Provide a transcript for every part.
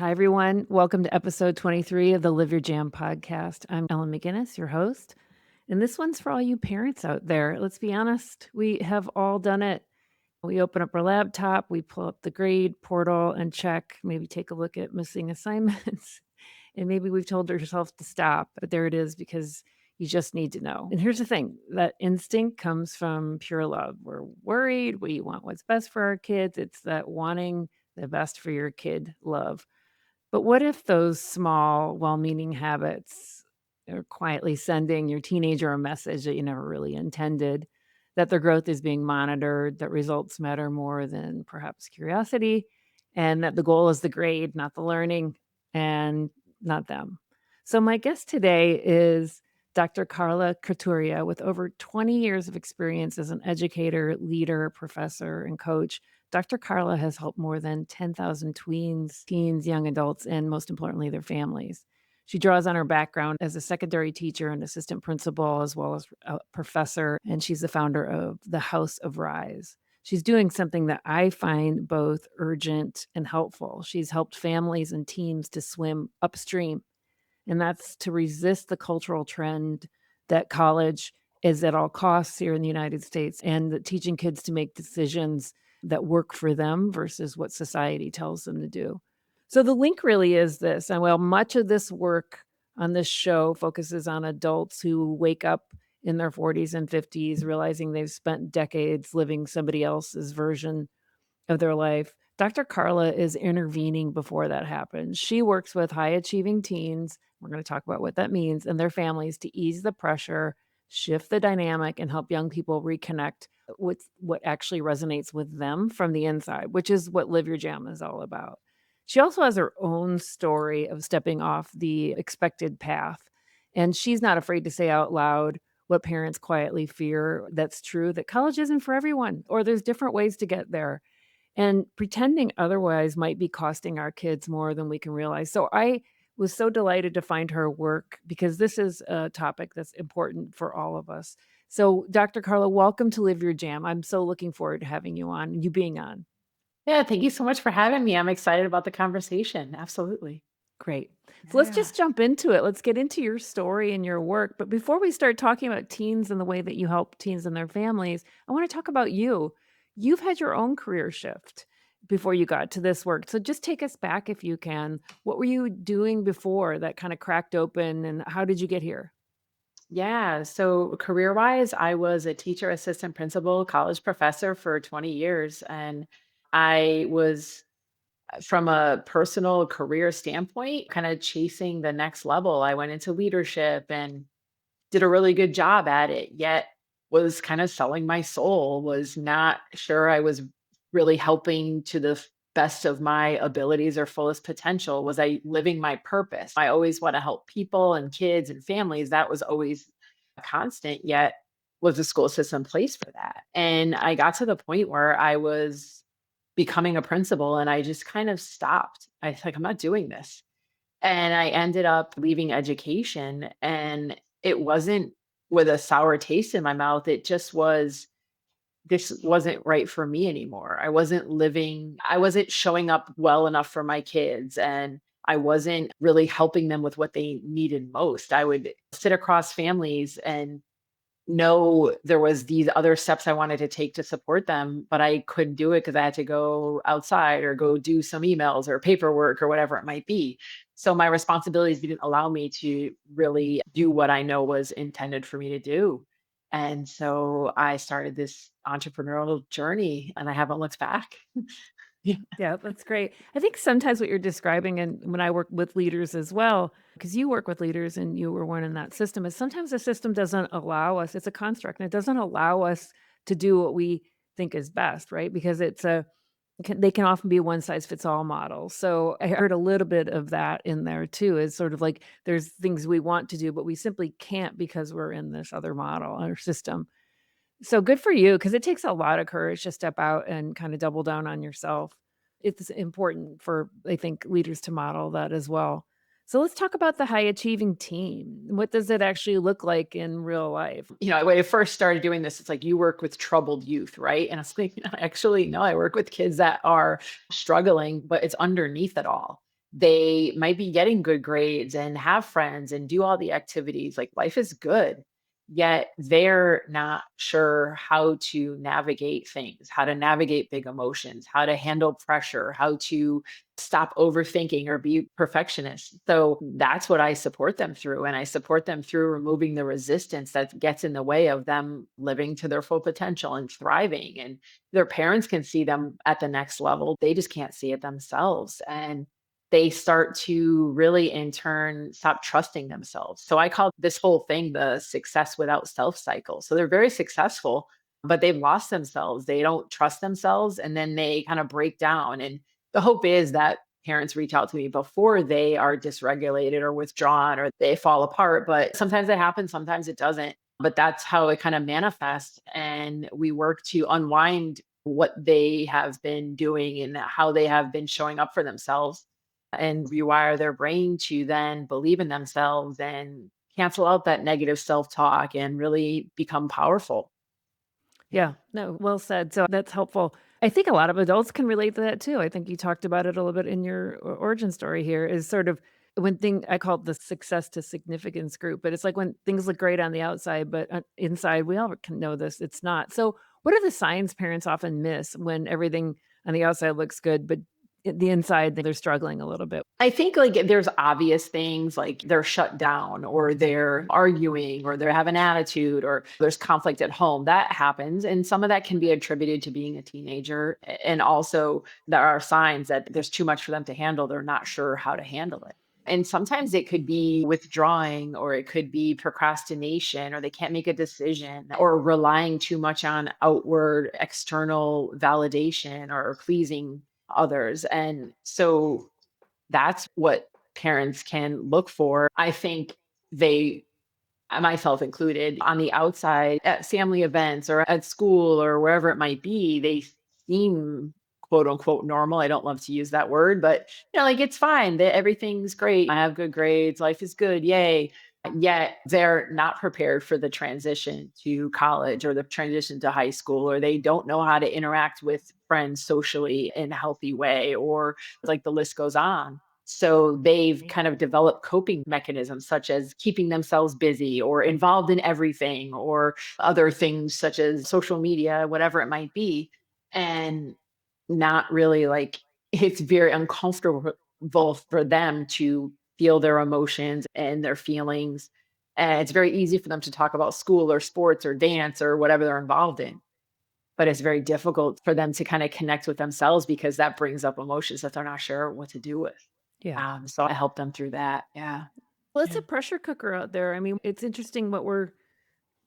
Hi, everyone. Welcome to episode 23 of the Live Your Jam podcast. I'm Ellen McGinnis, your host. And this one's for all you parents out there. Let's be honest, we have all done it. We open up our laptop, we pull up the grade portal and check, maybe take a look at missing assignments. And maybe we've told ourselves to stop, but there it is because you just need to know. And here's the thing, that instinct comes from pure love. We're worried, we want what's best for our kids. It's that wanting the best for your kid love. But what if those small, well-meaning habits are quietly sending your teenager a message that you never really intended, that their growth is being monitored, that results matter more than perhaps curiosity, and that the goal is the grade, not the learning, and not them. So my guest today is Dr. Carla Caturia with over 20 years of experience as an educator, leader, professor, and coach. Dr. Carla has helped more than 10,000 tweens, teens, young adults, and most importantly, their families. She draws on her background as a secondary teacher and assistant principal, as well as a professor, and she's the founder of the House of Rise. She's doing something that I find both urgent and helpful. She's helped families and teams to swim upstream, and that's to resist the cultural trend that college is at all costs here in the United States, and that teaching kids to make decisions that work for them versus what society tells them to do. So the link really is this, and while much of this work on this show focuses on adults who wake up in their 40s and 50s realizing they've spent decades living somebody else's version of their life, Dr. Carla is intervening before that happens. She works with high achieving teens. We're going to talk about what that means and their families to ease the pressure, shift the dynamic, and help young people reconnect with what actually resonates with them from the inside, which is what Live Your Jam is all about. She also has her own story of stepping off the expected path. And she's not afraid to say out loud what parents quietly fear that's true, that college isn't for everyone, or there's different ways to get there. And pretending otherwise might be costing our kids more than we can realize. So I was so delighted to find her work because this is a topic that's important for all of us. So, Dr. Carla, welcome to Live Your Jam. I'm so looking forward to having you on, you being on. Yeah, thank you so much for having me. I'm excited about the conversation. Absolutely. Great. So let's Yeah. just jump into it. Let's get into your story and your work. But before we start talking about teens and the way that you help teens and their families, I want to talk about you. You've had your own career shift before you got to this work. So just take us back if you can. What were you doing before that kind of cracked open and how did you get here? Yeah. So career wise, I was a teacher, assistant principal, college professor for 20 years. And I was, from a personal career standpoint, kind of chasing the next level. I went into leadership and did a really good job at it, yet was kind of selling my soul, was not sure I was really helping to the best of my abilities or fullest potential. Was I living my purpose? I always want to help people and kids and families. That was always a constant, yet was the school system placed for that? And I got to the point where I was becoming a principal and I just kind of stopped. I was like, I'm not doing this. And I ended up leaving education, and it wasn't with a sour taste in my mouth. It just was, this wasn't right for me anymore. I wasn't showing up well enough for my kids, and I wasn't really helping them with what they needed most. I would sit across families and know there was these other steps I wanted to take to support them, but I couldn't do it because I had to go outside or go do some emails or paperwork or whatever it might be. So my responsibilities didn't allow me to really do what I know was intended for me to do. And so I started this entrepreneurial journey and I haven't looked back. Yeah. Yeah, that's great. I think sometimes what you're describing, and when I work with leaders as well, because you work with leaders and you were one in that system, is sometimes the system doesn't allow us, it's a construct, and it doesn't allow us to do what we think is best, right? Because they can often be a one size fits all model. So I heard a little bit of that in there too, is sort of like there's things we want to do, but we simply can't because we're in this other model or system. So good for you, because it takes a lot of courage to step out and kinda double down on yourself. It's important for, I think, leaders to model that as well. So let's talk about the high achieving team. What does it actually look like in real life? When I first started doing this, it's like you work with troubled youth, right? And it's like, actually, no, I work with kids that are struggling, but it's underneath it all. they might be getting good grades and have friends and do all the activities. Like life is good, yet they're not sure how to navigate things, how to navigate big emotions, how to handle pressure, how to stop overthinking or be perfectionists. So that's what I support them through. And I support them through removing the resistance that gets in the way of them living to their full potential and thriving. And their parents can see them at the next level. They just can't see it themselves. And they start to really in turn stop trusting themselves. So I call this whole thing the success without self cycle. So they're very successful, but they've lost themselves. They don't trust themselves and then they kind of break down. And the hope is that parents reach out to me before they are dysregulated or withdrawn or they fall apart. But sometimes it happens, sometimes it doesn't. But that's how it kind of manifests. And we work to unwind what they have been doing and how they have been showing up for themselves and rewire their brain to then believe in themselves and cancel out that negative self-talk and really become powerful. Yeah, Yeah. no, well said. So that's helpful. I think a lot of adults can relate to that too. I think you talked about it a little bit in your origin story here is sort of when thing I call it the success to significance group, but it's like when things look great on the outside, but inside we all can know this, it's not. So what are the signs parents often miss when everything on the outside looks good, but the inside they're struggling a little bit? I think like there's obvious things like they're shut down or they're arguing or they have an attitude or there's conflict at home. That happens. And some of that can be attributed to being a teenager. And also, there are signs that there's too much for them to handle. They're not sure how to handle it. And sometimes it could be withdrawing or it could be procrastination or they can't make a decision or relying too much on outward external validation or pleasing others. And so that's what parents can look for. I think they, myself included, on the outside at family events or at school or wherever it might be, they seem quote unquote normal. I don't love to use that word, but like it's fine. That everything's great. I have good grades. Life is good. Yay. Yet they're not prepared for the transition to college or the transition to high school, or they don't know how to interact with friends socially in a healthy way, or like the list goes on. So they've kind of developed coping mechanisms such as keeping themselves busy or involved in everything or other things such as social media, whatever it might be. And not really like it's very uncomfortable for them to feel their emotions and their feelings. And it's very easy for them to talk about school or sports or dance or whatever they're involved in. But it's very difficult for them to kind of connect with themselves because that brings up emotions that they're not sure what to do with. Yeah. So I help them through that. Yeah. Well, it's Yeah. a pressure cooker out there. I mean, it's interesting what we're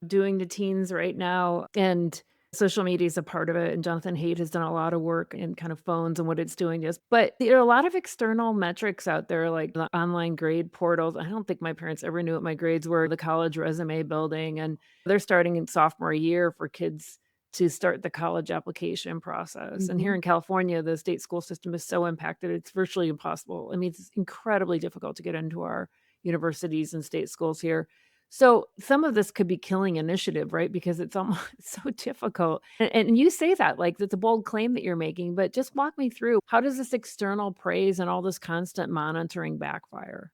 doing to teens right now, and social media is a part of it, and Jonathan Haidt has done a lot of work in kind of phones and what it's doing to us, but there are a lot of external metrics out there, like the online grade portals. I don't think my parents ever knew what my grades were, the college resume building, and they're starting in sophomore year for kids to start the college application process, and here Mhm. in California, the state school system is so impacted, it's virtually impossible. I mean, it's incredibly difficult to get into our universities and state schools here. So some of this could be killing initiative, right? Because it's almost so difficult. And you say that like it's a bold claim that you're making, but just walk me through how does this external praise and all this constant monitoring backfire?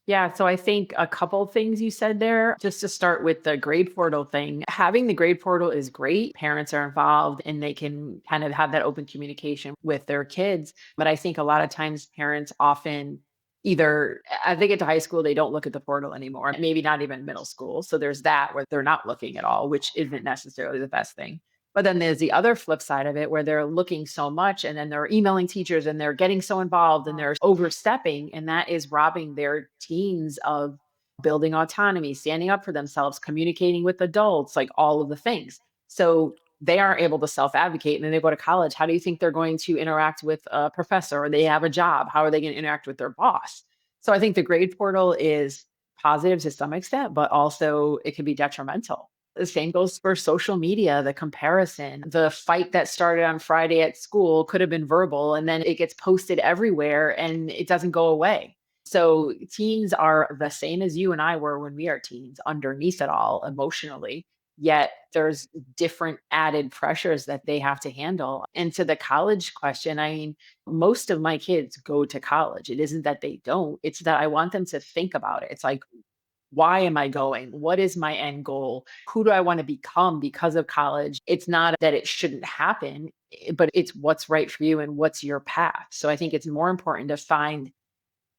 Yeah, so I think a couple things you said there. Just to start with the grade portal thing, having the grade portal is great. Parents are involved and they can kind of have that open communication with their kids. But I think a lot of times parents often either, as they get to high school, they don't look at the portal anymore, maybe not even middle school. So there's that where they're not looking at all, which isn't necessarily the best thing. But then there's the other flip side of it where they're looking so much and then they're emailing teachers and they're getting so involved and they're overstepping. And that is robbing their teens of building autonomy, standing up for themselves, communicating with adults, like all of the things. So they aren't able to self advocate and then they go to college. How do you think they're going to interact with a professor or they have a job? How are they going to interact with their boss? So I think the grade portal is positive to some extent, but also it can be detrimental. The same goes for social media, the comparison. The fight that started on Friday at school could have been verbal and then it gets posted everywhere and it doesn't go away. So teens are the same as you and I were when we are teens, underneath it all emotionally. yet there's different added pressures that they have to handle. And to the college question, I mean, most of my kids go to college. It isn't that they don't, it's that I want them to think about it. It's like, why am I going? What is my end goal? Who do I want to become because of college? It's not that it shouldn't happen, but it's what's right for you and what's your path. So I think it's more important to find,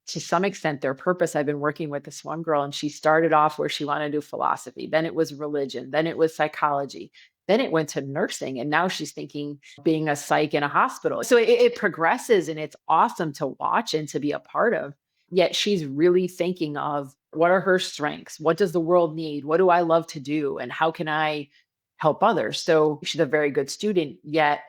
to some extent, their purpose. I've been working with this one girl, and she started off where she wanted to do philosophy, then it was religion, then it was psychology, then it went to nursing, and now she's thinking being a psych in a hospital. So it progresses, and it's awesome to watch and to be a part of. Yet she's really thinking of, what are her strengths? What does the world need? What do I love to do? And how can I help others? So she's a very good student, yet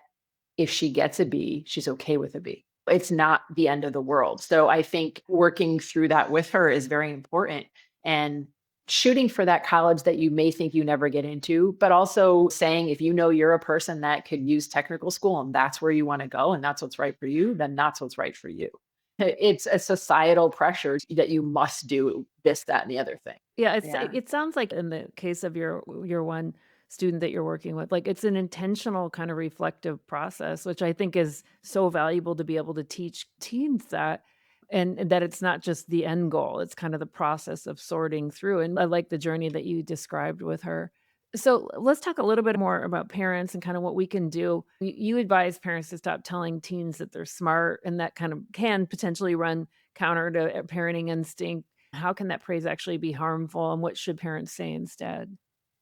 if she gets a B, she's okay with a B. It's not the end of the world. So I think working through that with her is very important, and shooting for that college that you may think you never get into, but also saying, if you know you're a person that could use technical school and that's where you want to go and that's what's right for you, then that's what's right for you. It's a societal pressure that you must do this, that, and the other thing. Yeah, Yeah. it sounds like in the case of your one student that you're working with, like, it's an intentional kind of reflective process, which I think is so valuable to be able to teach teens that, and that it's not just the end goal, it's kind of the process of sorting through, and I like the journey that you described with her. So, let's talk a little bit more about parents and kind of what we can do. You advise parents to stop telling teens that they're smart, and that kind of can potentially run counter to parenting instinct. How can that praise actually be harmful, and what should parents say instead?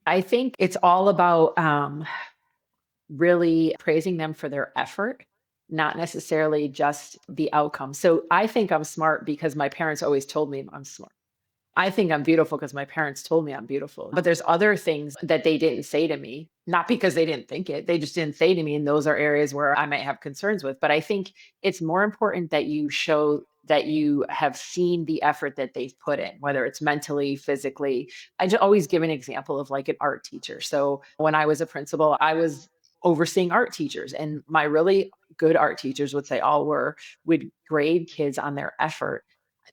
I think it's all about really praising them for their effort, not necessarily just the outcome. So I think I'm smart because my parents always told me I'm smart. I think I'm beautiful because my parents told me I'm beautiful. But there's other things that they didn't say to me, not because they didn't think it, they just didn't say to me. And those are areas where I might have concerns with. But I think it's more important that you show that you have seen the effort that they've put in, whether it's mentally, physically. Always give an example of like an art teacher. So when I was a principal, I was overseeing art teachers, and my really good art teachers, which they all were, would grade kids on their effort.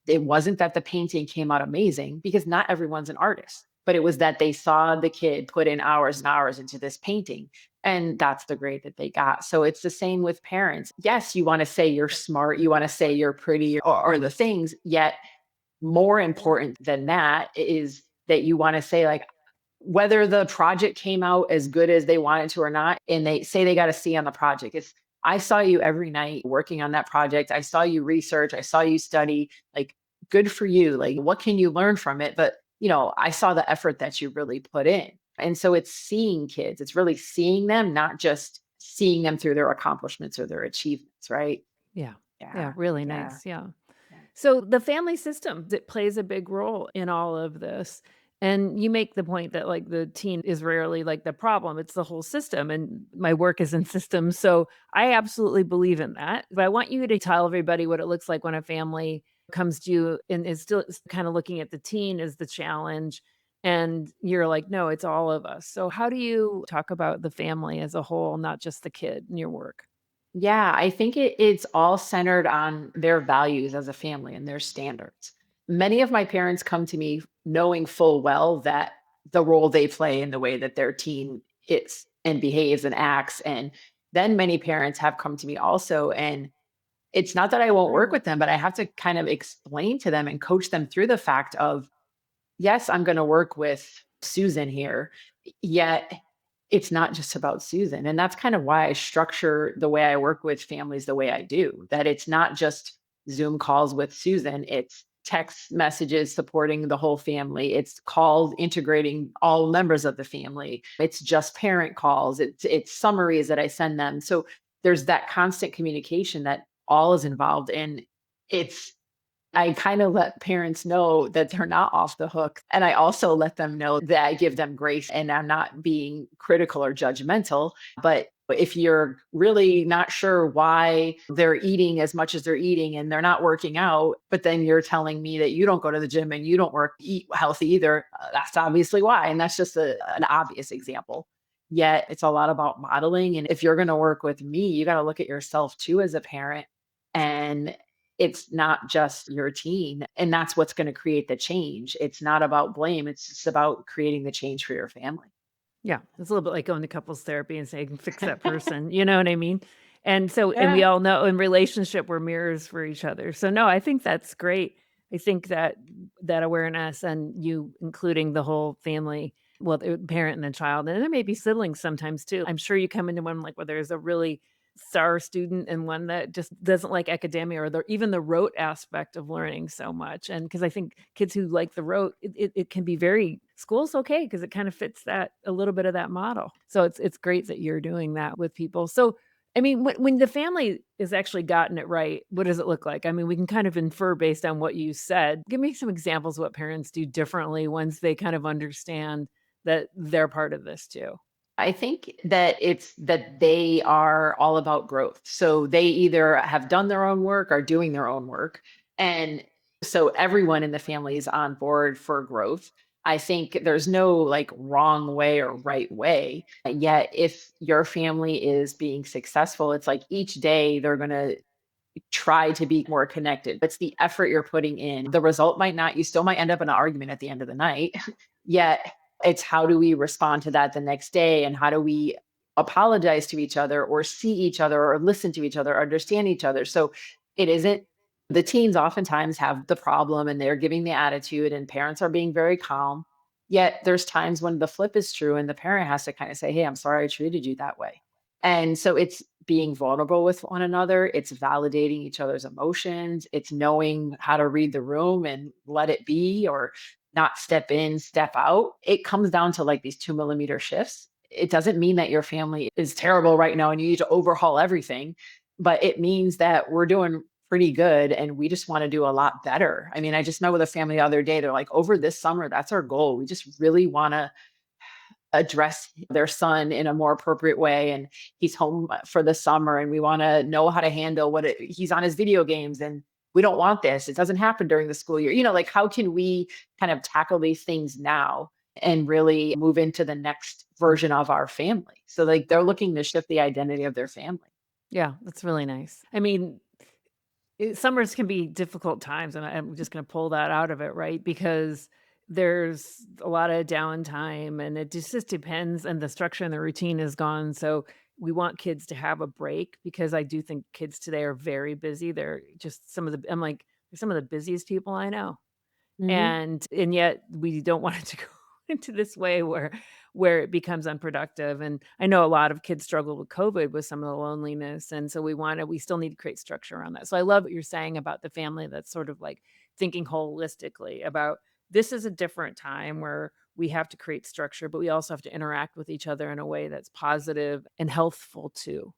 It wasn't that the painting came out amazing, because not everyone's an artist, but it was that they saw the kid put in hours and hours into this painting, and that's the grade that they got. So it's the same with parents. Yes, you want to say you're smart, you want to say you're pretty, or the things, yet more important than that is that you want to say, like, whether the project came out as good as they wanted to or not, and they say they got a C on the project. It's, I saw you every night working on that project. I saw you research. I saw you study. Like, good for you. Like, what can you learn from it? But, I saw the effort that you really put in. And so it's seeing kids, it's really seeing them, not just seeing them through their accomplishments or their achievements, right? Yeah. Yeah, Yeah. really Yeah. nice, yeah. Yeah. So the family system that plays a big role in all of this. And you make the point that like the teen is rarely like the problem, it's the whole system. And my work is in systems. So I absolutely believe in that. But I want you to tell everybody what it looks like when a family comes to you and is still kind of looking at the teen as the challenge. And you're like, no, it's all of us. So how do you talk about the family as a whole, not just the kid in your work? Yeah, I think it's all centered on their values as a family and their standards. Many of my parents come to me knowing full well that the role they play in the way that their teen is and behaves and acts. And then many parents have come to me also. And it's not that I won't work with them, but I have to kind of explain to them and coach them through the fact of, yes, I'm going to work with Susan here, yet it's not just about Susan. And that's kind of why I structure the way I work with families the way I do, that it's not just Zoom calls with Susan, it's text messages supporting the whole family, it's calls integrating all members of the family, it's just parent calls, it's summaries that I send them. So there's that constant communication that all is involved in. It's, I kind of let parents know that they're not off the hook. And I also let them know that I give them grace and I'm not being critical or judgmental. But if you're really not sure why they're eating as much as they're eating and they're not working out, but then you're telling me that you don't go to the gym and you don't eat healthy either, that's obviously why. And that's just an obvious example. Yet it's a lot about modeling. And if you're going to work with me, you got to look at yourself too as a parent. And it's not just your teen, and that's what's gonna create the change. It's not about blame, it's just about creating the change for your family. Yeah, it's a little bit like going to couples therapy and saying, "Fix that person," you know what I mean? And so and we Yeah. all know in relationship, we're mirrors for each other. So, no, I think that's great. I think that that awareness and you including the whole family, well, the parent and the child, and there may be siblings sometimes too. I'm sure you come into one, like, where there's a really star student and one that just doesn't like academia or even the rote aspect of learning so much. And because I think kids who like the rote, it can be very school's okay because it kind of fits that a little bit of that model. So it's great that you're doing that with people. So I mean, when the family has actually gotten it right, what does it look like? I mean, we can kind of infer based on what you said. Give me some examples of what parents do differently once they kind of understand that they're part of this too. I think that it's that they are all about growth. So they either have done their own work or doing their own work. And so everyone in the family is on board for growth. I think there's no like wrong way or right way. Yet, if your family is being successful, it's like each day they're going to try to be more connected. It's the effort you're putting in. The result might not, you still might end up in an argument at the end of the night. Yet it's how do we respond to that the next day, and how do we apologize to each other or see each other or listen to each other, or understand each other. So it isn't, the teens oftentimes have the problem and they're giving the attitude and parents are being very calm. Yet there's times when the flip is true and the parent has to kind of say, "Hey, I'm sorry I treated you that way." And so it's being vulnerable with one another, it's validating each other's emotions, it's knowing how to read the room and let it be, or not step in, step out. It comes down to like these 2 millimeter shifts. It doesn't mean that your family is terrible right now and you need to overhaul everything, but it means that we're doing pretty good and we just want to do a lot better. I mean, I just met with a family the other day. They're like, over this summer, that's our goal. We just really want to address their son in a more appropriate way, and he's home for the summer and we want to know how to handle he's on his video games, and we don't want this, it doesn't happen during the school year, like how can we kind of tackle these things now and really move into the next version of our family. So like they're looking to shift the identity of their family. Yeah, that's really nice. I mean, summers can be difficult times, and I'm just gonna pull that out of it, right? Because there's a lot of downtime, and it just depends, and the structure and the routine is gone, so we want kids to have a break because I do think kids today are very busy. They're just some of the I'm like, "They're some of the busiest people I know." Hmm. And yet we don't want it to go into this way where it becomes unproductive, and I know a lot of kids struggle with COVID with some of the loneliness, and so we still need to create structure around that. So I love what you're saying about the family that's sort of like thinking holistically about this is a different time where we have to create structure, but we also have to interact with each other in a way that's positive and healthful too.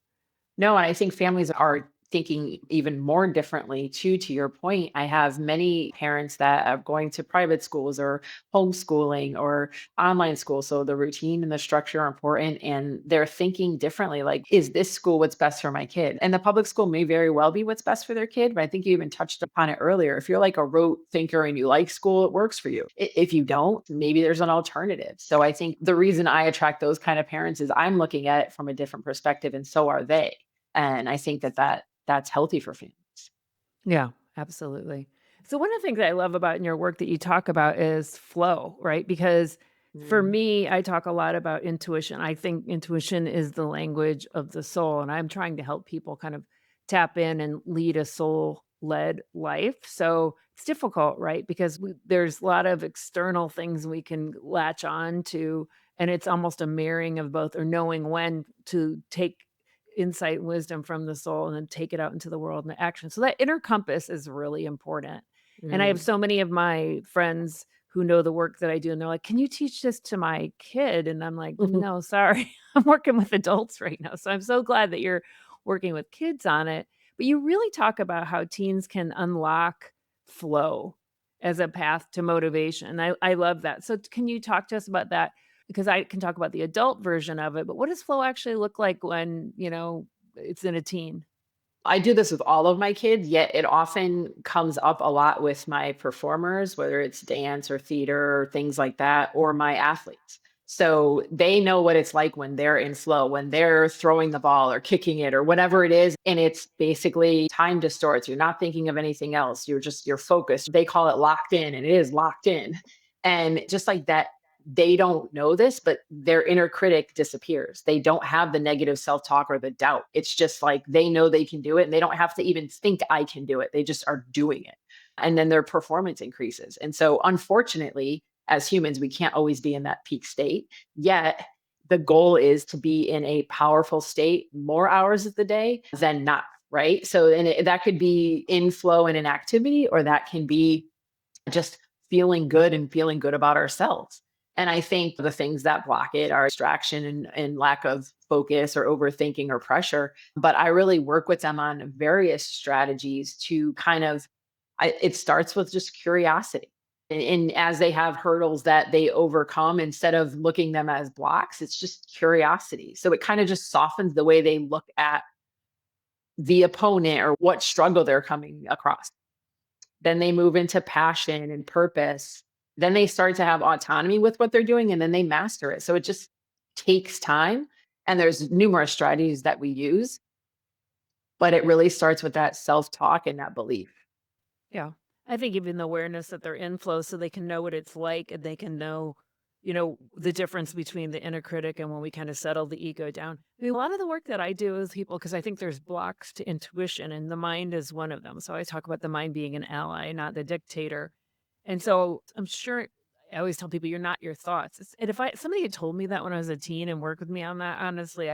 No, and I think families are thinking even more differently too. To your point, I have many parents that are going to private schools or homeschooling or online school. So the routine and the structure are important, and they're thinking differently. Like, is this school what's best for my kid? And the public school may very well be what's best for their kid. But I think you even touched upon it earlier. If you're like a rote thinker and you like school, it works for you. If you don't, maybe there's an alternative. So I think the reason I attract those kind of parents is I'm looking at it from a different perspective, and so are they. And I think that's healthy for families. Yeah, absolutely. So one of the things that I love about in your work that you talk about is flow, right? Because for Mm. me, I talk a lot about intuition. I think intuition is the language of the soul, and I'm trying to help people kind of tap in and lead a soul-led life. So it's difficult, right? Because there's a lot of external things we can latch on to, and it's almost a mirroring of both, or knowing when to take insight and wisdom from the soul and then take it out into the world and action. So that inner compass is really important. And I have Mm. so many of my friends who know the work that I do, and they're like, "Can you teach this to my kid?" And I'm like, "No, sorry. I'm working with adults right now." So I'm so glad that you're working with kids on it. But you really talk about how teens can unlock flow as a path to motivation. I love that. So can you talk to us about that? Because I can talk about the adult version of it, but what does flow actually look like when, it's in a teen? I do this with all of my kids, yet it often comes up a lot with my performers, whether it's dance or theater or things like that, or my athletes. So they know what it's like when they're in flow, when they're throwing the ball or kicking it or whatever it is. And it's basically time distorts. You're not thinking of anything else. You're focused. They call it locked in, and it is locked in. And just like that, they don't know this, but their inner critic disappears. They don't have the negative self talk or the doubt. It's just like they know they can do it and they don't have to even think I can do it. They just are doing it. And then their performance increases. And so, unfortunately, as humans, we can't always be in that peak state. Yet, the goal is to be in a powerful state more hours of the day than not. Right. So, and that could be in flow in an activity, or that can be just feeling good and feeling good about ourselves. And I think the things that block it are distraction and lack of focus or overthinking or pressure. But I really work with them on various strategies to kind of, it starts with just curiosity. And as they have hurdles that they overcome, instead of looking them as blocks, it's just curiosity. So it kind of just softens the way they look at the opponent or what struggle they're coming across. Then they move into passion and purpose. Then they start to have autonomy with what they're doing and then they master it. So it just takes time. And there's numerous strategies that we use, but it really starts with that self talk and that belief. Yeah. I think even the awareness that they're in flow so they can know what it's like and they can know, the difference between the inner critic and when we kind of settle the ego down. I mean, a lot of the work that I do with people, because I think there's blocks to intuition and the mind is one of them. So I talk about the mind being an ally, not the dictator. And so I'm sure I always tell people you're not your thoughts. And if somebody had told me that when I was a teen and worked with me on that, honestly,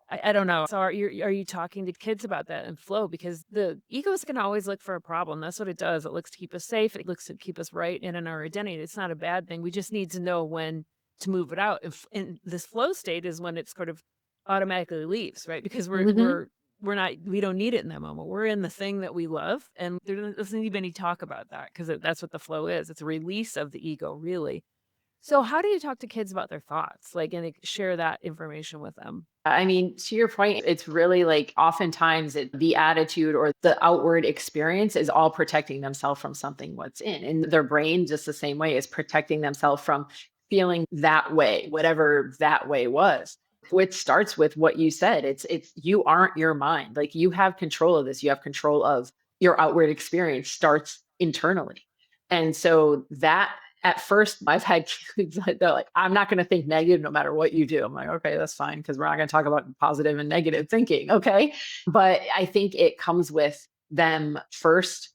I don't know. So are you talking to kids about that and flow? Because the egos can always look for a problem. That's what it does. It looks to keep us safe. It looks to keep us right and in our identity. It's not a bad thing. We just need to know when to move it out. And this flow state is when it sort of automatically leaves, right? Because we're Hmm. we're we're not we don't need it in that moment. We're in the thing that we love, and there doesn't need any talk about that because that's what the flow is. It's a release of the ego, really. So how do you talk to kids about their thoughts, like, and share that information with them? I mean, to your point, it's really like oftentimes the attitude or the outward experience is all protecting themselves from something what's in. And their brain, just the same way, is protecting themselves from feeling that way, whatever that way was. Which starts with what you said. It's you aren't your mind. Like you have control of this. You have control of your outward experience starts internally. And so that at first, I've had kids that they're like, "I'm not gonna think negative no matter what you do." I'm like, "Okay, that's fine, because 'cause we're not gonna talk about positive and negative thinking, okay?" But I think it comes with them first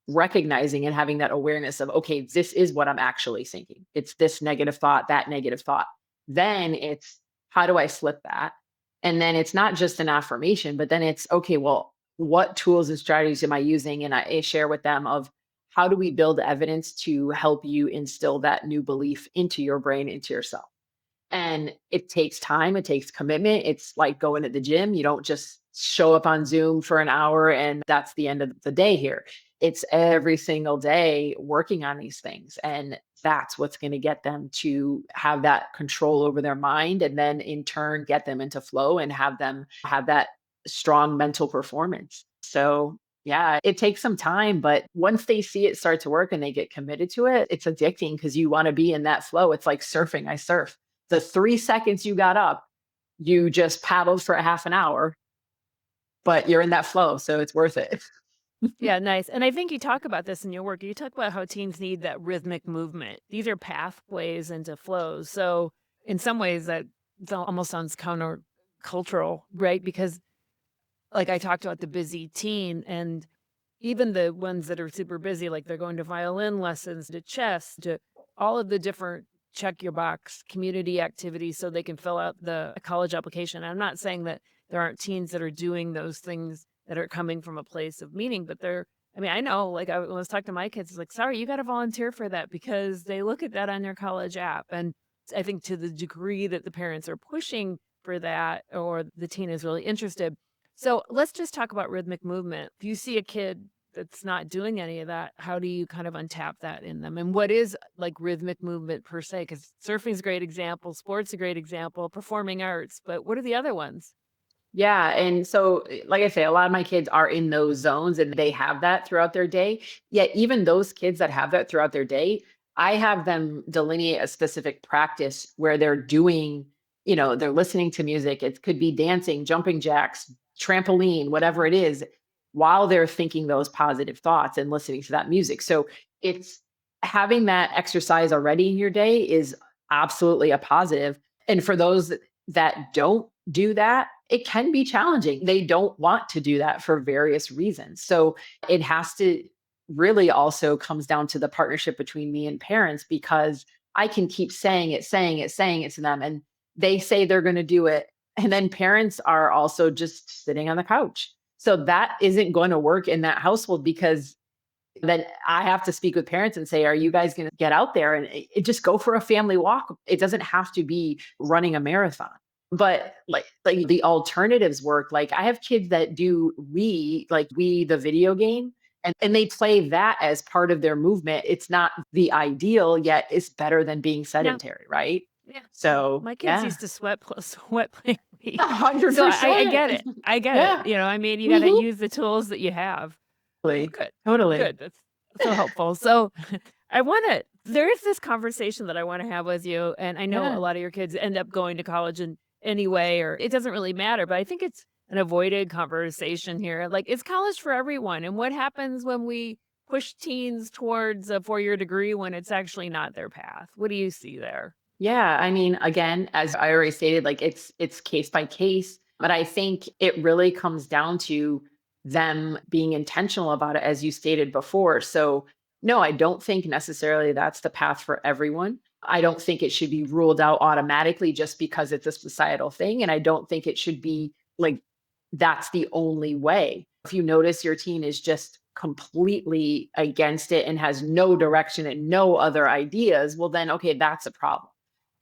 recognizing and having that awareness of, okay, this is what I'm actually thinking. It's this negative thought, that negative thought. Then it's how do I flip that? And then it's not just an affirmation, but then it's okay, well, what tools and strategies am I using? And I share with them of how do we build evidence to help you instill that new belief into your brain, into yourself. And it takes time, it takes commitment. It's like going to the gym. You don't just show up on Zoom for an hour and that's the end of the day here. It's every single day working on these things. And that's what's going to get them to have that control over their mind and then in turn get them into flow and have them have that strong mental performance. So, yeah, it takes some time, but once they see it start to work and they get committed to it, it's addicting because you want to be in that flow. It's like surfing. I surf the 3 seconds you got up, you just paddled for a half an hour, but you're in that flow, so it's worth it. Yeah, nice. And I think you talk about this in your work. You talk about how teens need that rhythmic movement. These are pathways into flows. So in some ways that almost sounds countercultural, right? Because like I talked about the busy teen and even the ones that are super busy, like they're going to violin lessons, to chess, to all of the different check your box community activities so they can fill out the college application. I'm not saying that there aren't teens that are doing those things that are coming from a place of meaning, but I mean, I know, like when I was talking to my kids, it's like, sorry, you got to volunteer for that because they look at that on their college app. And I think to the degree that the parents are pushing for that or the teen is really interested. So let's just talk about rhythmic movement. If you see a kid that's not doing any of that, how do you kind of untap that in them? And what is like rhythmic movement per se? Because surfing's a great example, sports a great example, performing arts, but what are the other ones? Yeah, and so, like I say, a lot of my kids are in those zones and they have that throughout their day. Yet even those kids that have that throughout their day, I have them delineate a specific practice where they're doing, they're listening to music. It could be dancing, jumping jacks, trampoline, whatever it is, while they're thinking those positive thoughts and listening to that music. So it's having that exercise already in your day is absolutely a positive. And for those that don't do that, it can be challenging. They don't want to do that for various reasons. So it has to really also comes down to the partnership between me and parents, because I can keep saying it to them, and they say they're going to do it. And then parents are also just sitting on the couch. So that isn't going to work in that household, because then I have to speak with parents and say, "Are you guys gonna get out there and just go for a family walk?" It doesn't have to be running a marathon. But like the alternatives work. Like I have kids that do We the video game, and they play that as part of their movement. It's not the ideal, yet it's better than being Yeah, sedentary, right? yeah. So, My kids yeah. used to sweat playing Wii. So I 100%. get it. I get it. Yeah. I mean, you gotta Mhm. use the tools that you have. Totally. Good, Totally. good. That's so helpful. So there is this conversation that I wanna have with you, and I know a Yeah. lot of your kids end up going to college in anyway, or it doesn't really matter, but I think it's an avoided conversation here. Like, is college for everyone? And what happens when we push teens towards a four-year degree when it's actually not their path? What do you see there? Yeah, I mean, again, as I already stated, like it's case by case, but I think it really comes down to them being intentional about it, as you stated before. So, no, I don't think necessarily that's the path for everyone. I don't think it should be ruled out automatically just because it's a societal thing, and I don't think it should be like that's the only way. If you notice your teen is just completely against it and has no direction and no other ideas, well then okay, that's a problem.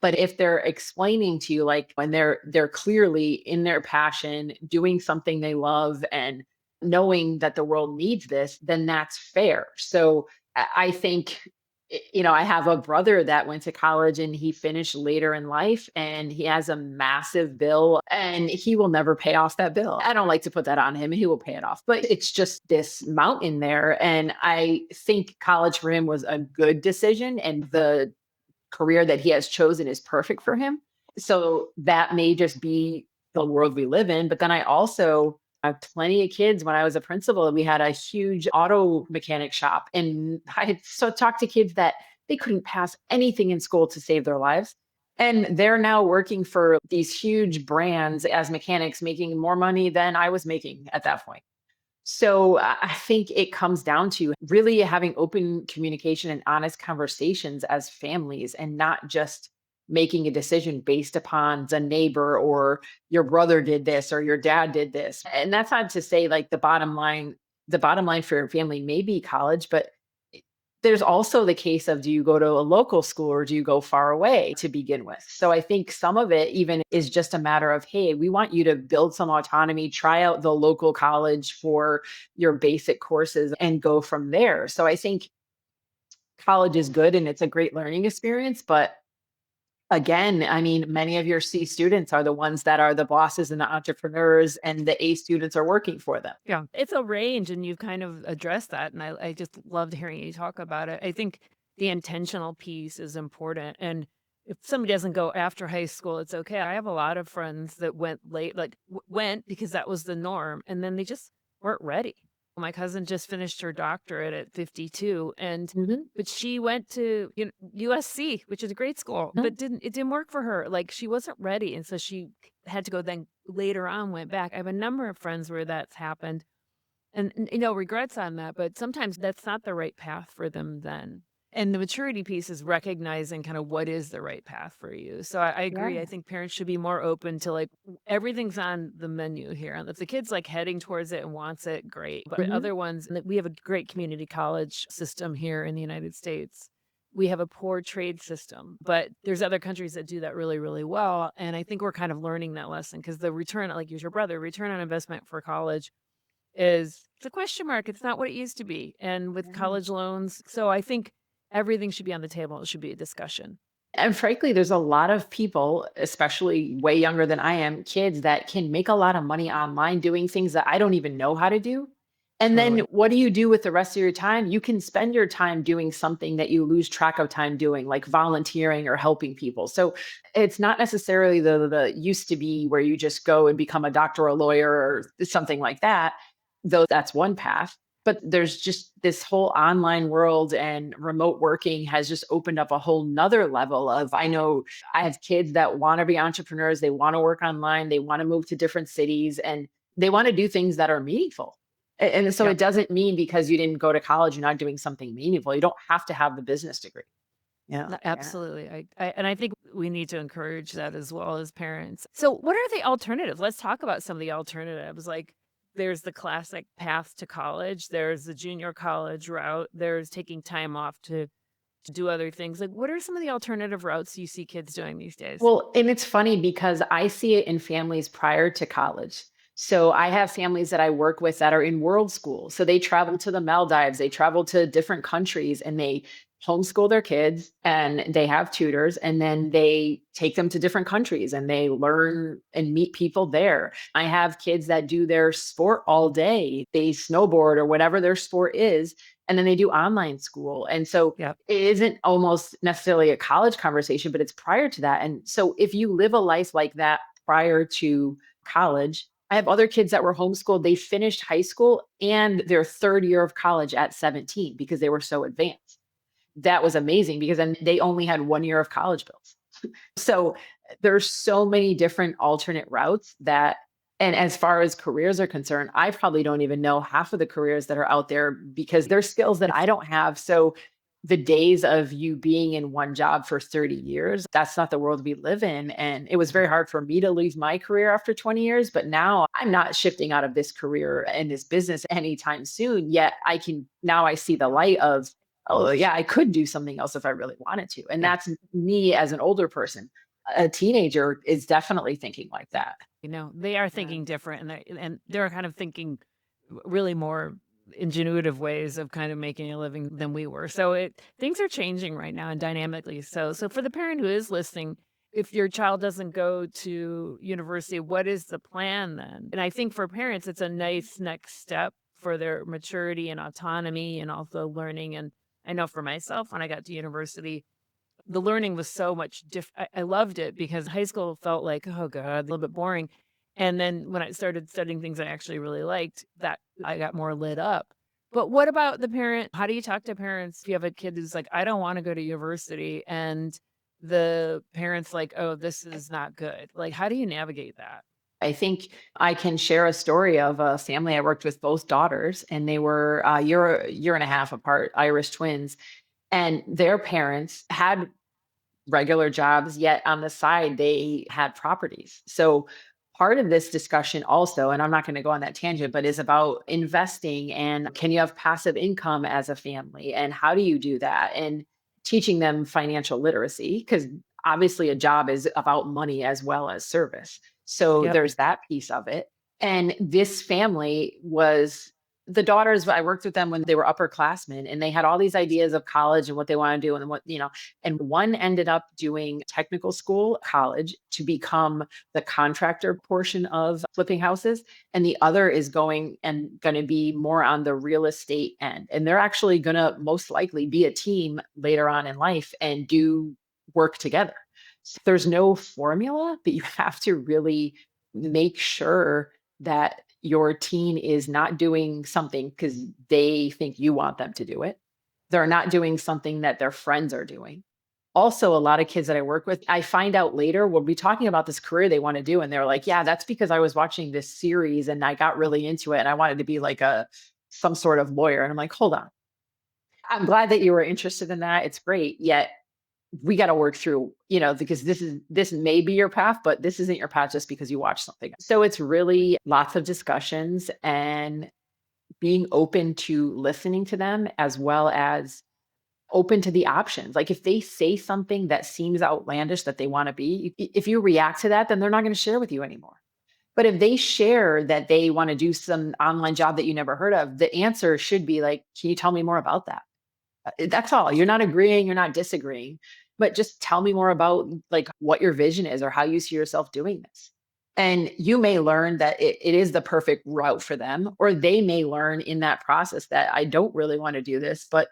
But if they're explaining to you, like when they're clearly in their passion, doing something they love and knowing that the world needs this, then that's fair. So I think I have a brother that went to college and he finished later in life, and he has a massive bill and he will never pay off that bill. I don't like to put that on him. He will pay it off, but it's just this mountain there. And I think college for him was a good decision, and the career that he has chosen is perfect for him. So that may just be the world we live in. But then I also have plenty of kids. When I was a principal, we had a huge auto mechanic shop. And I had so talked to kids that they couldn't pass anything in school to save their lives. And they're now working for these huge brands as mechanics, making more money than I was making at that point. So I think it comes down to really having open communication and honest conversations as families, and not just making a decision based upon the neighbor or your brother did this or your dad did this. And that's not to say like the bottom line for your family may be college, but there's also the case of, do you go to a local school or do you go far away to begin with? So I think some of it even is just a matter of, hey, we want you to build some autonomy, try out the local college for your basic courses and go from there. So I think college is good and it's a great learning experience. But again, I mean, many of your C students are the ones that are the bosses and the entrepreneurs, and the A students are working for them. Yeah. It's a range, and you've kind of addressed that, and I just loved hearing you talk about it. I think the intentional piece is important, and if somebody doesn't go after high school, it's okay. I have a lot of friends that went late, like, went because that was the norm, and then they just weren't ready. My cousin just finished her doctorate at 52, and Mhm. but she went to, USC, which is a great school, but it didn't work for her. Like, she wasn't ready, and so she had to go then later on went back. I have a number of friends where that's happened, and regrets on that, but sometimes that's not the right path for them then. And the maturity piece is recognizing kind of what is the right path for you. So I agree. I Yeah. think parents should be more open to like everything's on the menu here. And if the kid's like heading towards it and wants it, great. But Mhm. other ones, and we have a great community college system here in the United States. We have a poor trade system, but there's other countries that do that really, really well. And I think we're kind of learning that lesson because the return, like use your brother, return on investment for college is it's a question mark. It's not what it used to be. And with Yeah. college loans, so I think everything should be on the table. It should be a discussion. And frankly, there's a lot of people, especially way younger than I am, kids that can make a lot of money online doing things that I don't even know how to do. And then Totally. what do you do with the rest of your time? You can spend your time doing something that you lose track of time doing, like volunteering or helping people. So it's not necessarily the used to be where you just go and become a doctor or a lawyer or something like that, though that's one path. But there's just this whole online world, and remote working has just opened up a whole nother level of, I know I have kids that want to be entrepreneurs. They want to work online. They want to move to different cities, and they want to do things that are meaningful. And so Yep. it doesn't mean because you didn't go to college, you're not doing something meaningful. You don't have to have the business degree. Yeah. Yeah. Absolutely. I think we need to encourage that as well as parents. So, what are the alternatives? Let's talk about some of the alternatives. Like, there's the classic path to college. There's the junior college route. There's taking time off to do other things. Like, what are some of the alternative routes you see kids doing these days? Well, and it's funny because I see it in families prior to college. So I have families that I work with that are in world school. So they travel to the Maldives, they travel to different countries, and they homeschool their kids, and they have tutors, and then they take them to different countries and they learn and meet people there. I have kids that do their sport all day. They snowboard or whatever their sport is, and then they do online school. And so Yep. it isn't almost necessarily a college conversation, but it's prior to that. And so if you live a life like that prior to college, I have other kids that were homeschooled. They finished high school and their third year of college at 17 because they were so advanced. That was amazing because then they only had 1 year of college bills. So there's so many different alternate routes that, and as far as careers are concerned, I probably don't even know half of the careers that are out there because there's skills that I It's don't have. So the days of you being in one job for 30 years, that's not the world we live in. And it was very hard for me to leave my career after 20 years, but now I'm not shifting out of this career and this business anytime soon. Yet I see the light of, oh, yeah, I could do something else if I really wanted to. And yeah. that's me as an older person. A teenager is definitely thinking like that. They are Yeah. thinking different, and they're kind of thinking really more ingenuitive ways of kind of making a living than we were. So it things are changing right now and dynamically. So for the parent who is listening, if your child doesn't go to university, what is the plan then? And I think for parents, it's a nice next step for their maturity and autonomy and also learning. And I know for myself, when I got to university, the learning was so much I loved it because high school felt like, "Oh god," a little bit boring, and then when I started studying things I actually really liked, that I got more lit up. But what about the parent? How do you talk to parents if you have a kid who's like, "I don't wanna go to university," and the parent's like, "Oh, this is not good." Like, how do you navigate that? I think I can share a story of a family I worked with, both daughters, and they were a year and a half apart, Irish twins. And their parents had regular jobs, yet on the side, they had properties. So part of this discussion also, and I'm not going to go on that tangent, but is about investing and can you have passive income as a family? And how do you do that? And teaching them financial literacy, because obviously a job is about money as well as service. So Yep. there's that piece of it. And this family was the daughters, I worked with them when they were upperclassmen and they had all these ideas of college and what they want to do and what, and one ended up doing technical school, college to become the contractor portion of flipping houses. And the other is going to be more on the real estate end. And they're actually going to most likely be a team later on in life and do work together. So there's no formula, but you have to really make sure that your teen is not doing something because they think you want them to do it. They're not doing something that their friends are doing. Also, a lot of kids that I work with, I find out later we'll be talking about this career they want to do. And they're like, yeah, that's because I was watching this series and I got really into it and I wanted to be like some sort of lawyer. And I'm like, hold on. I'm glad that you were interested in that. It's great. Yet we got to work through, because this may be your path, but this isn't your path just because you watch something. So it's really lots of discussions and being open to listening to them as well as open to the options. Like if they say something that seems outlandish that they want to be, if you react to that, then they're not going to share with you anymore. But if they share that they want to do some online job that you never heard of, the answer should be like, can you tell me more about that? That's all. You're not agreeing, you're not disagreeing, but just tell me more about like what your vision is or how you see yourself doing this. And you may learn that it is the perfect route for them, or they may learn in that process that I don't really want to do this, but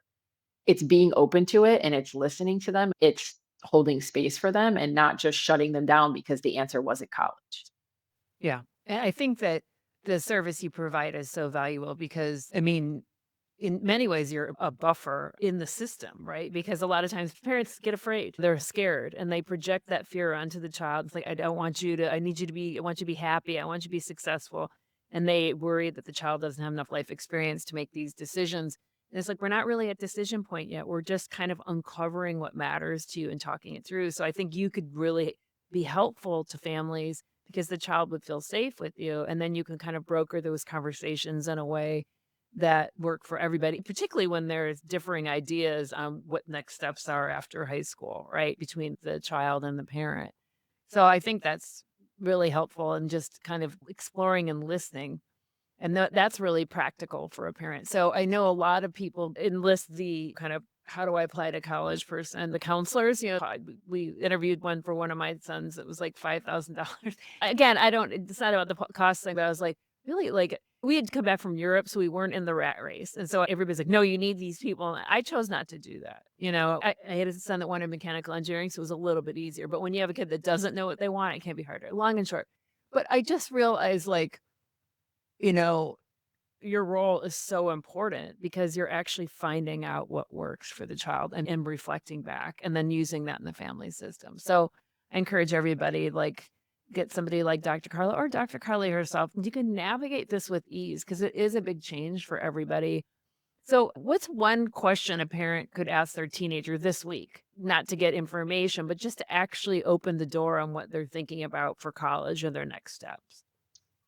it's being open to it and it's listening to them. It's holding space for them and not just shutting them down because the answer wasn't college. Yeah. And I think that the service you provide is so valuable because, I mean, in many ways, you're a buffer in the system, right? Because a lot of times parents get afraid. They're scared and they project that fear onto the child. It's like, I don't want you to, I need you to be, I want you to be happy. I want you to be successful. And they worry that the child doesn't have enough life experience to make these decisions. And it's like, we're not really at decision point yet. We're just kind of uncovering what matters to you and talking it through. So I think you could really be helpful to families because the child would feel safe with you. And then you can kind of broker those conversations in a way that work for everybody, particularly when there's differing ideas on what next steps are after high school, right? Between the child and the parent. So I think that's really helpful and just kind of exploring and listening. And that's really practical for a parent. So I know a lot of people enlist the kind of how do I apply to college person, the counselors, we interviewed one for one of my sons. It was like $5,000. Again, I don't, it's not about the cost thing, but I was like, really, like, we had come back from Europe, so we weren't in the rat race. And so everybody's like, no, you need these people. And I chose not to do that. I had a son that wanted mechanical engineering, so it was a little bit easier. But when you have a kid that doesn't know what they want, it can be harder, long and short. But I just realized, like, you know, your role is so important because you're actually finding out what works for the child and reflecting back and then using that in the family system. So I encourage everybody, like, get somebody like Dr. Carla or Dr. Carly herself. You can navigate this with ease because it is a big change for everybody. So, what's one question a parent could ask their teenager this week? Not to get information, but just to actually open the door on what they're thinking about for college or their next steps.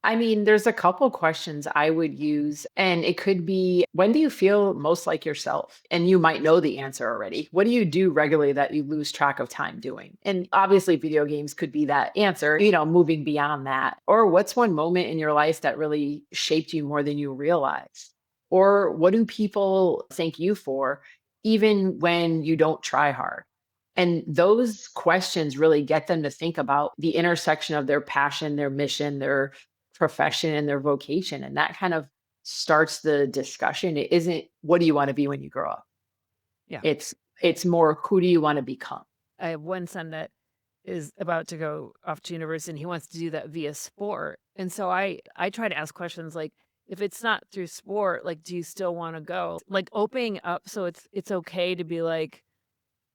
I mean, there's a couple questions I would use, and it could be, when do you feel most like yourself? And you might know the answer already. What do you do regularly that you lose track of time doing? And obviously, video games could be that answer, moving beyond that. Or what's one moment in your life that really shaped you more than you realized? Or what do people thank you for, even when you don't try hard? And those questions really get them to think about the intersection of their passion, their mission, their profession and their vocation, and that kind of starts the discussion. It isn't, what do you want to be when you grow up? Yeah. It's more, who do you want to become? I have one son that is about to go off to university and he wants to do that via sport. And so I try to ask questions like, if it's not through sport, like, do you still want to go? Like, opening up so it's okay to be like,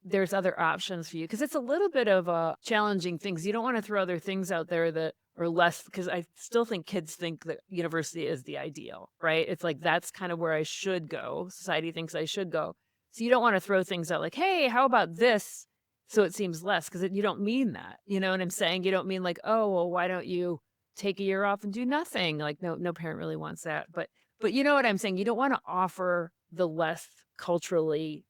there's other options for you, because it's a little bit of a challenging things. You don't wanna throw other things out there that are less, because I still think kids think that university is the ideal, right? It's like, that's kind of where I should go. Society thinks I should go. So you don't wanna throw things out like, "Hey, how about this?" So it seems less, because you don't mean that, you know what I'm saying? You don't mean like, "Oh, well, why don't you take a year off and do nothing?" Like, no parent really wants that, but you know what I'm saying? You don't wanna offer the less culturally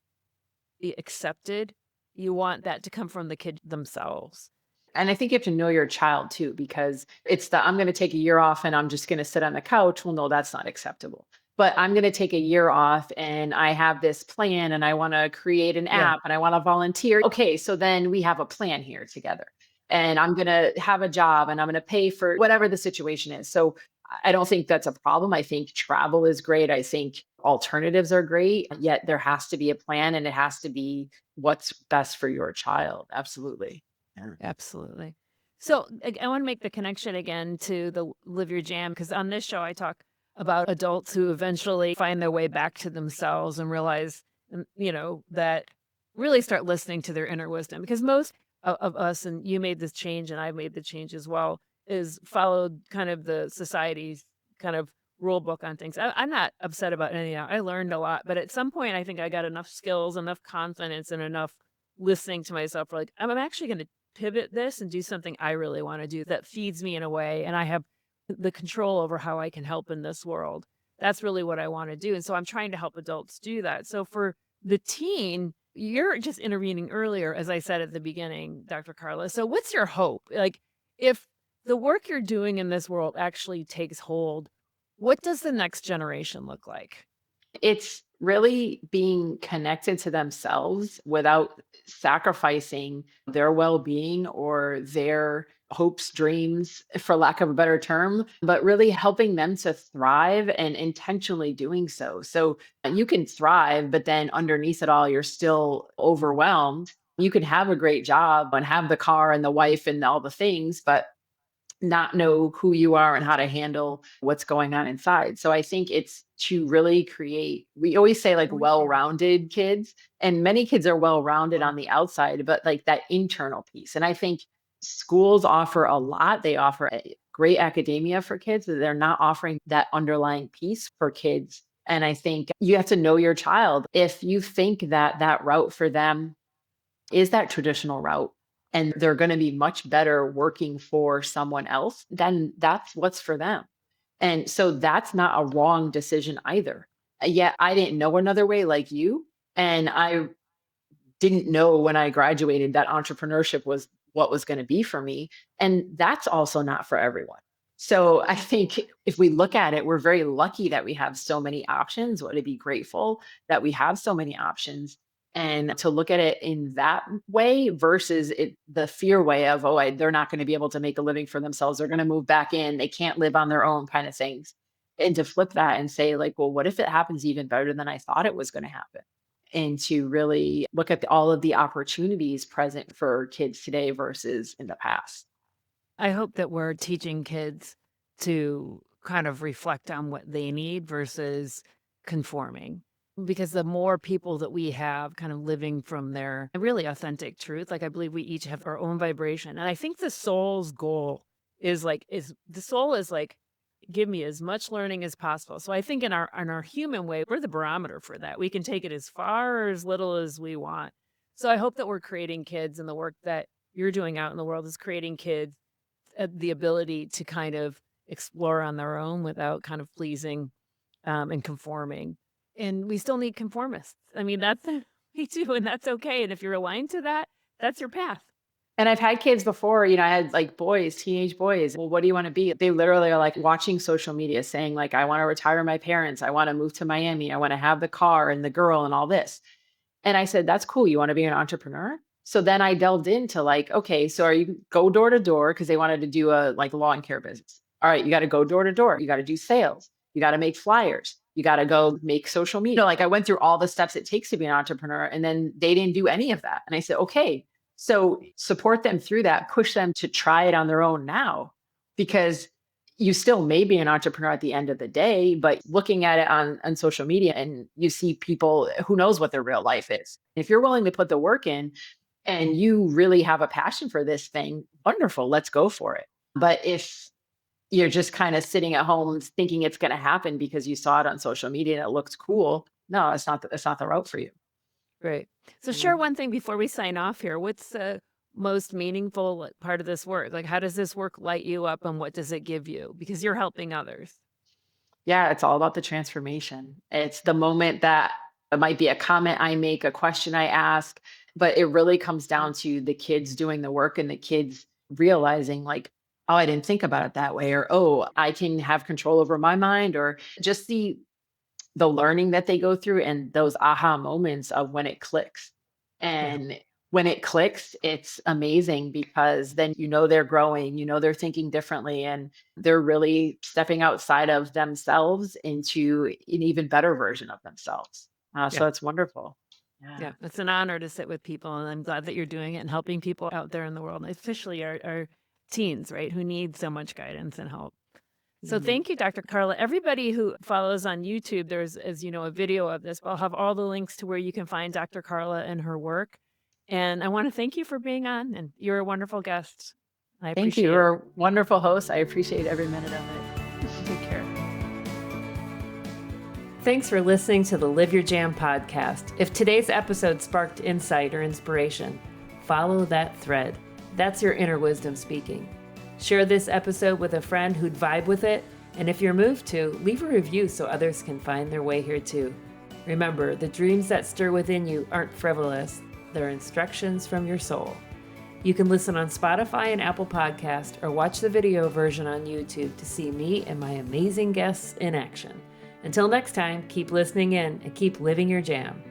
accepted. You want that to come from the kid themselves. And I think you have to know your child too, because it's the, I'm going to take a year off and I'm just going to sit on the couch. Well, no, that's not acceptable. But I'm going to take a year off and I have this plan and I want to create an Yeah, app and I want to volunteer. Okay, so then we have a plan here together. And I'm going to have a job and I'm going to pay for whatever the situation is. So I don't think that's a problem. I think travel is great. I think alternatives are great. Yet there has to be a plan and it has to be what's best for your child. Absolutely. Yeah. absolutely. So I want to make the connection again to the Live Your Jam, because on this show I talk about adults who eventually find their way back to themselves and realize, that really start listening to their inner wisdom. Because most of us, and you made this change and I've made the change as well, is followed kind of the society's kind of rule book on things. I'm not upset about any of that. I learned a lot, but at some point I think I got enough skills, enough confidence, and enough listening to myself. Like, I'm actually going to pivot this and do something I really want to do that feeds me in a way, and I have the control over how I can help in this world. That's really what I want to do. And so I'm trying to help adults do that. So for the teen, you're just intervening earlier, as I said at the beginning, Dr. Carla. So what's your hope? Like, if the work you're doing in this world actually takes hold, what does the next generation look like? It's really being connected to themselves without sacrificing their well-being or their hopes, dreams, for lack of a better term, but really helping them to thrive and intentionally doing so. So you can thrive, but then underneath it all, you're still overwhelmed. You can have a great job and have the car and the wife and all the things, but not know who you are and how to handle what's going on inside. So I think it's to really create, we always say like well-rounded kids, and many kids are well-rounded on the outside, but like that internal piece. And I think schools offer a lot. They offer a great academia for kids, but they're not offering that underlying piece for kids. And I think you have to know your child. If you think that that route for them is that traditional route and they're going to be much better working for someone else, then that's what's for them. And so that's not a wrong decision either. Yet I didn't know another way like you. And I didn't know when I graduated that entrepreneurship was what was going to be for me. And that's also not for everyone. So I think if we look at it, we're very lucky that we have so many options. What to be grateful that we have so many options and to look at it in that way versus the fear way of, oh, they're not going to be able to make a living for themselves. They're going to move back in. They can't live on their own kind of things. And to flip that and say, like, well, what if it happens even better than I thought it was going to happen? And to really look at all of the opportunities present for kids today versus in the past. I hope that we're teaching kids to kind of reflect on what they need versus conforming. Because the more people that we have kind of living from their really authentic truth, like I believe we each have our own vibration. And I think the soul's goal is the soul is like, give me as much learning as possible. So I think in our human way, we're the barometer for that. We can take it as far or as little as we want. So I hope that we're creating kids, and the work that you're doing out in the world is creating kids the ability to kind of explore on their own without kind of pleasing and conforming. And we still need conformists. I mean, that's me too, and that's okay. And if you're aligned to that, that's your path. And I've had kids before, I had like boys, teenage boys. Well, what do you want to be? They literally are like watching social media saying, like, I want to retire my parents. I want to move to Miami. I want to have the car and the girl and all this. And I said, that's cool. You want to be an entrepreneur? So then I delved into like, okay, so are you go door to door? Because they wanted to do a like lawn care business. All right, you got to go door to door. You got to do sales. You got to make flyers. You got to go make social media. Like I went through all the steps it takes to be an entrepreneur. And then they didn't do any of that. And I said, okay, so support them through that, push them to try it on their own now, because you still may be an entrepreneur at the end of the day, but looking at it on social media and you see people, who knows what their real life is. If you're willing to put the work in and you really have a passion for this thing, wonderful, let's go for it. But if you're just kind of sitting at home thinking it's going to happen because you saw it on social media and it looks cool, no, it's not the route for you. Right. So share Mhm. one thing before we sign off here. What's the most meaningful part of this work? Like, how does this work light you up, and what does it give you? Because you're helping others. Yeah, it's all about the transformation. It's the moment that it might be a comment I make, a question I ask, but it really comes down to the kids doing the work and the kids realizing, like, oh, I didn't think about it that way, or oh, I can have control over my mind, or just the learning that they go through and those aha moments of when it clicks. Yeah. And when it clicks, it's amazing because then they're growing, they're thinking differently, and they're really stepping outside of themselves into an even better version of themselves. Yeah. So it's wonderful. Yeah. Yeah. It's an honor to sit with people, and I'm glad that you're doing it and helping people out there in the world, especially our teens, right, who need so much guidance and help. So Mhm. thank you, Dr. Carla. Everybody who follows on YouTube, there's, as you know, a video of this, but I'll have all the links to where you can find Dr. Carla and her work. And I want to thank you for being on, and you're a wonderful guest. I Thank you. appreciate it. You're a wonderful host. I appreciate every minute of it. Take care. Thanks for listening to the Live Your Jam podcast. If today's episode sparked insight or inspiration, follow that thread. That's your inner wisdom speaking. Share this episode with a friend who'd vibe with it, and if you're moved to, leave a review so others can find their way here too. Remember, the dreams that stir within you aren't frivolous, they're instructions from your soul. You can listen on Spotify and Apple Podcast, or watch the video version on YouTube to see me and my amazing guests in action. Until next time, keep listening in and keep living your jam.